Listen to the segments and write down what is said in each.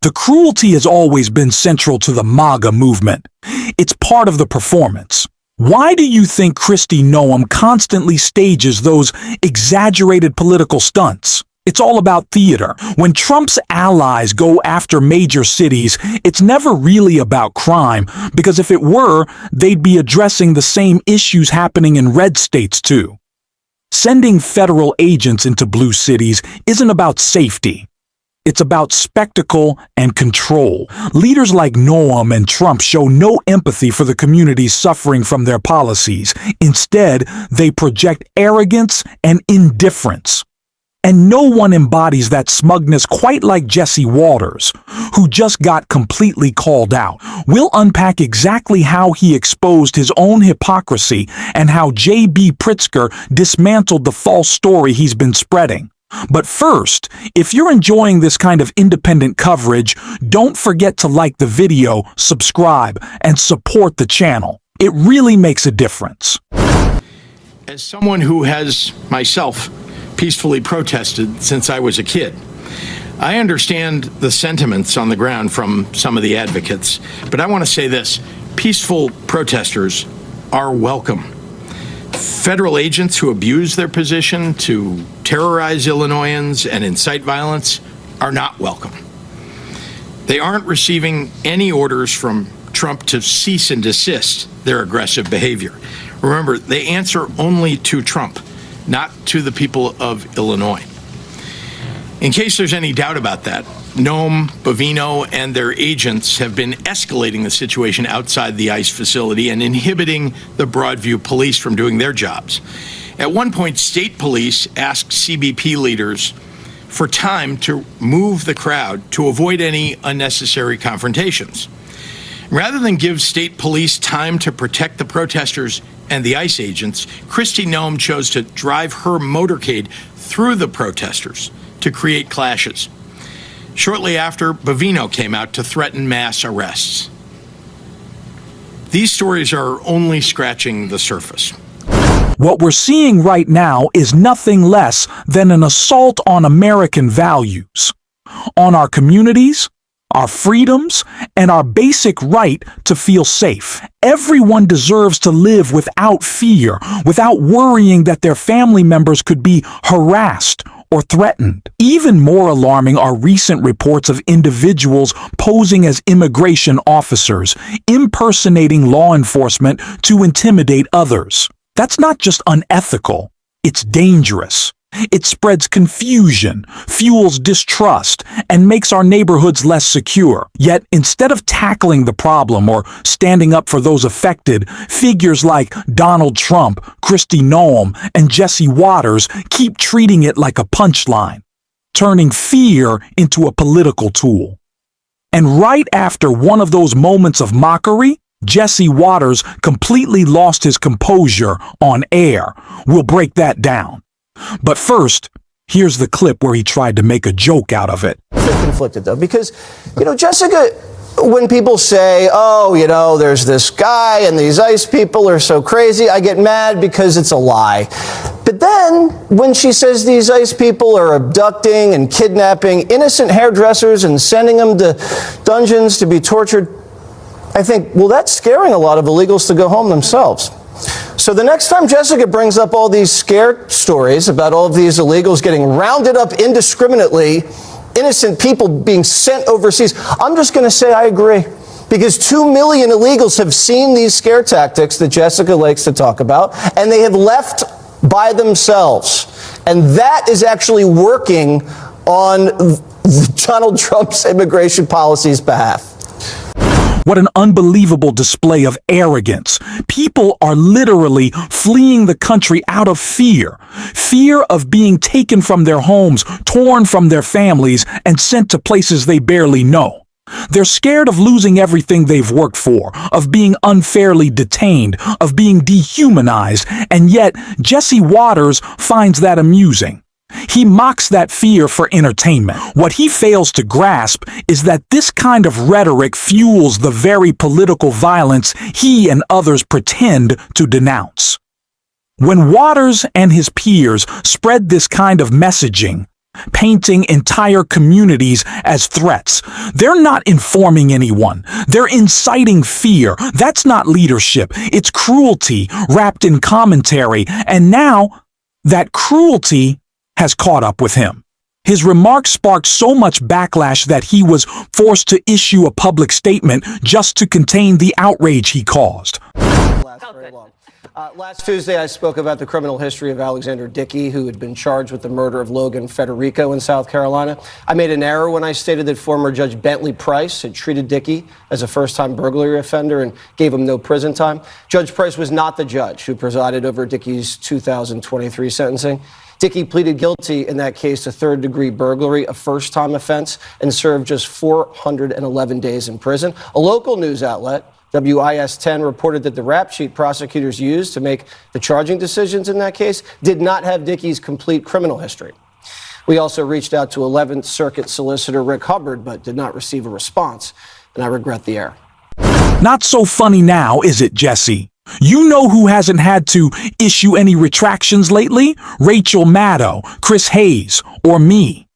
The cruelty has always been central to the MAGA movement. It's part of the performance. Why do you think Kristi Noem constantly stages those exaggerated political stunts? It's all about theater. When Trump's allies go after major cities, it's never really about crime, because if it were, they'd be addressing the same issues happening in red states too. Sending federal agents into blue cities isn't about safety. It's about spectacle and control. Leaders like Noem and Trump show no empathy for the communities suffering from their policies. Instead, they project arrogance and indifference. And no one embodies that smugness quite like Jesse Waters, who just got completely called out. We'll unpack exactly how he exposed his own hypocrisy and how J.B. Pritzker dismantled the false story he's been spreading. But first, if you're enjoying this kind of independent coverage, don't forget to like the video, subscribe, and support the channel. It really makes a difference. As someone who has myself peacefully protested since I was a kid, I understand the sentiments on the ground from some of the advocates, but I want to say this: peaceful protesters are welcome. Federal agents who abuse their position to terrorize Illinoisans and incite violence are not welcome. They aren't receiving any orders from Trump to cease and desist their aggressive behavior. Remember, they answer only to Trump, not to the people of Illinois. In case there's any doubt about that, Noem, Bovino, and their agents have been escalating the situation outside the ICE facility and inhibiting the Broadview police from doing their jobs. At one point, state police asked CBP leaders for time to move the crowd to avoid any unnecessary confrontations. Rather than give state police time to protect the protesters and the ICE agents, Kristi Noem chose to drive her motorcade through the protesters to create clashes. Shortly after, Bovino came out to threaten mass arrests. These stories are only scratching the surface. What we're seeing right now is nothing less than an assault on American values, on our communities, our freedoms, and our basic right to feel safe. Everyone deserves to live without fear, without worrying that their family members could be harassed or threatened. Even more alarming are recent reports of individuals posing as immigration officers, impersonating law enforcement to intimidate others. That's not just unethical, it's dangerous. It spreads confusion, fuels distrust, and makes our neighborhoods less secure. Yet, instead of tackling the problem or standing up for those affected, figures like Donald Trump, Kristi Noem, and Jesse Waters keep treating it like a punchline, turning fear into a political tool. And right after one of those moments of mockery, Jesse Waters completely lost his composure on air. We'll break that down. But first, here's the clip where he tried to make a joke out of it. Conflicted though, because, Jessica, when people say, oh, there's this guy and these ICE people are so crazy, I get mad because it's a lie. But then when she says these ICE people are abducting and kidnapping innocent hairdressers and sending them to dungeons to be tortured, I think, well, that's scaring a lot of illegals to go home themselves. So the next time Jessica brings up all these scare stories about all of these illegals getting rounded up indiscriminately, innocent people being sent overseas, I'm just going to say I agree. Because 2 million illegals have seen these scare tactics that Jessica likes to talk about, and they have left by themselves. And that is actually working on Donald Trump's immigration policy's behalf. What an unbelievable display of arrogance. People are literally fleeing the country out of fear. Fear of being taken from their homes, torn from their families, and sent to places they barely know. They're scared of losing everything they've worked for, of being unfairly detained, of being dehumanized, and yet Jesse Waters finds that amusing. He mocks that fear for entertainment. What he fails to grasp is that this kind of rhetoric fuels the very political violence he and others pretend to denounce. When Waters and his peers spread this kind of messaging, painting entire communities as threats. They're not informing anyone. They're inciting fear. That's not leadership. It's cruelty wrapped in commentary. And now that cruelty has caught up with him. His remarks sparked so much backlash that he was forced to issue a public statement just to contain the outrage he caused. Last Tuesday, I spoke about the criminal history of Alexander Dickey, who had been charged with the murder of Logan Federico in South Carolina. I made an error when I stated that former Judge Bentley Price had treated Dickey as a first-time burglary offender and gave him no prison time. Judge Price was not the judge who presided over Dickey's 2023 sentencing. Dickey pleaded guilty in that case to third-degree burglary, a first-time offense, and served just 411 days in prison. A local news outlet, WIS-10, reported that the rap sheet prosecutors used to make the charging decisions in that case did not have Dickey's complete criminal history. We also reached out to 11th Circuit Solicitor Rick Hubbard, but did not receive a response, and I regret the error. Not so funny now, is it, Jesse? You know who hasn't had to issue any retractions lately? Rachel Maddow, Chris Hayes, or me.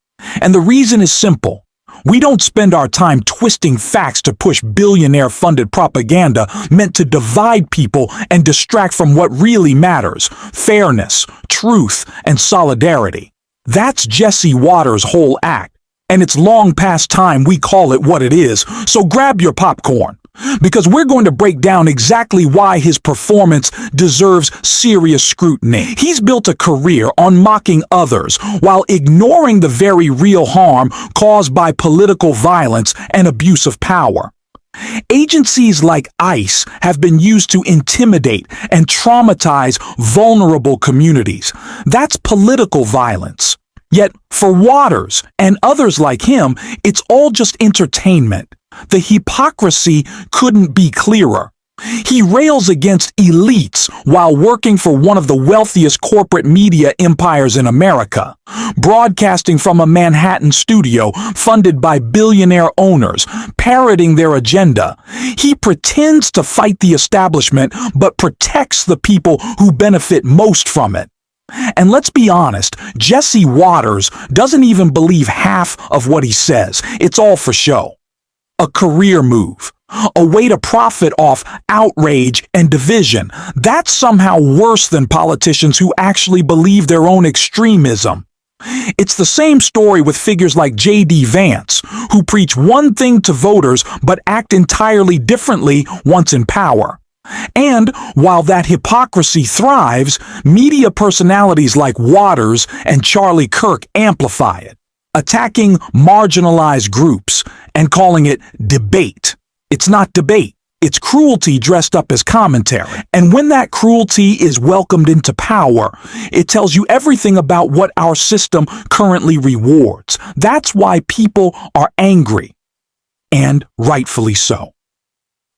And the reason is simple. We don't spend our time twisting facts to push billionaire-funded propaganda meant to divide people and distract from what really matters: fairness, truth, and solidarity. That's Jesse Waters' whole act, and it's long past time we call it what it is, so grab your popcorn. Because we're going to break down exactly why his performance deserves serious scrutiny. He's built a career on mocking others while ignoring the very real harm caused by political violence and abuse of power. Agencies like ICE have been used to intimidate and traumatize vulnerable communities. That's political violence. Yet, for Waters and others like him, it's all just entertainment. The hypocrisy couldn't be clearer. He rails against elites while working for one of the wealthiest corporate media empires in America, broadcasting from a Manhattan studio funded by billionaire owners, parroting their agenda. He pretends to fight the establishment but protects the people who benefit most from it. And let's be honest, Jesse Waters doesn't even believe half of what he says. It's all for show. A career move. A way to profit off outrage and division. That's somehow worse than politicians who actually believe their own extremism. It's the same story with figures like J.D. Vance, who preach one thing to voters but act entirely differently once in power. And while that hypocrisy thrives, media personalities like Waters and Charlie Kirk amplify it, attacking marginalized groups and calling it debate. It's not debate. It's cruelty dressed up as commentary. And when that cruelty is welcomed into power, it tells you everything about what our system currently rewards. That's why people are angry. And rightfully so.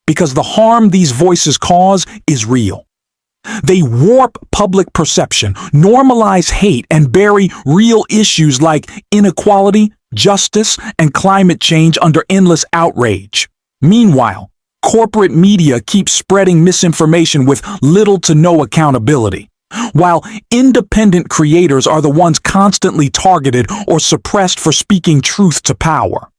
Because the harm these voices cause is real. They warp public perception, normalize hate, and bury real issues like inequality, justice, and climate change under endless outrage. Meanwhile, corporate media keeps spreading misinformation with little to no accountability, while independent creators are the ones constantly targeted or suppressed for speaking truth to power.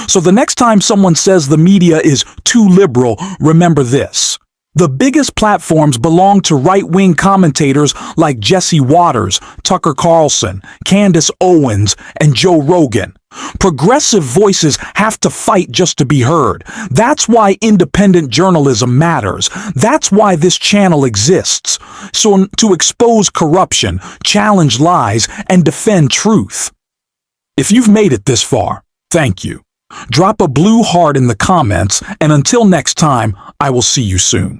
So the next time someone says the media is too liberal, remember this. The biggest platforms belong to right-wing commentators like Jesse Waters, Tucker Carlson, Candace Owens, and Joe Rogan. Progressive voices have to fight just to be heard. That's why independent journalism matters. That's why this channel exists. So to expose corruption, challenge lies, and defend truth. If you've made it this far, thank you. Drop a blue heart in the comments, and until next time, I will see you soon.